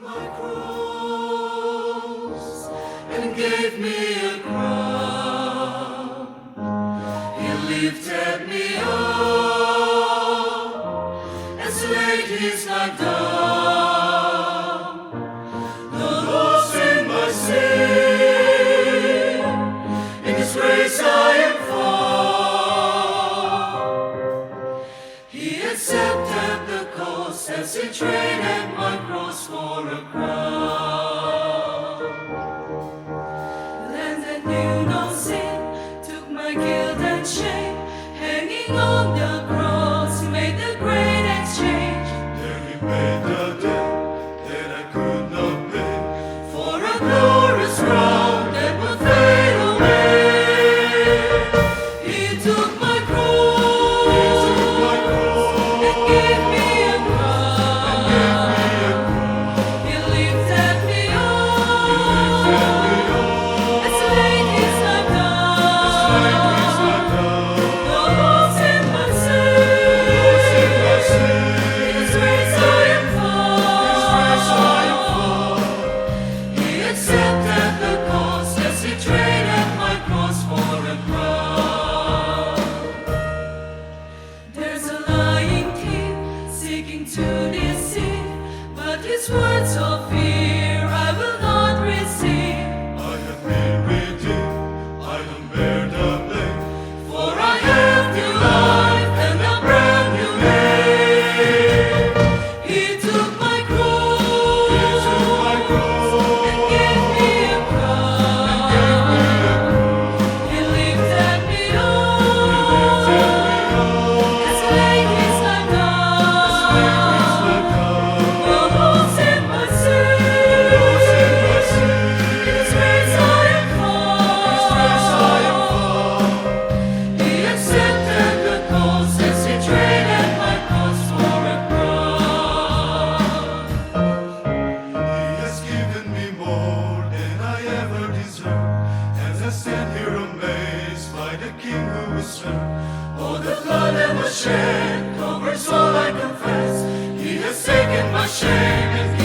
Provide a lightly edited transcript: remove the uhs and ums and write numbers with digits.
my cross and gave me a crown. He lifted me up and laid his life down. The loss in my sin, in His grace I am found. He accepted the cost as He traded my cross for a crown. Then that knew no sin took my guilt and shame, hanging on the cross, He made the great exchange. There He paid the debt that I could not pay, For a glorious crown that will fade away. He took my cross and gave me a crown. He lifted me up and laid His life down. The loss in my sin, in His grace I am found. He accepted the cost as He traded my cross for a crown. There's a lying king seeking to deceive, but his words of fear I will not receive. I have been redeemed, I don't bear the blame. For I have new life and a brand new name. He took my cross and gave me a crown. He lifted me up and laid His life down. The loss in my sin, in His grace I am found. He accepted the cost as He traded my cross for a crown. He has given me more than I ever deserved, and I stand here amazed by the King who is served. Oh, the blood that was shed covers all I confess. He has taken my shame and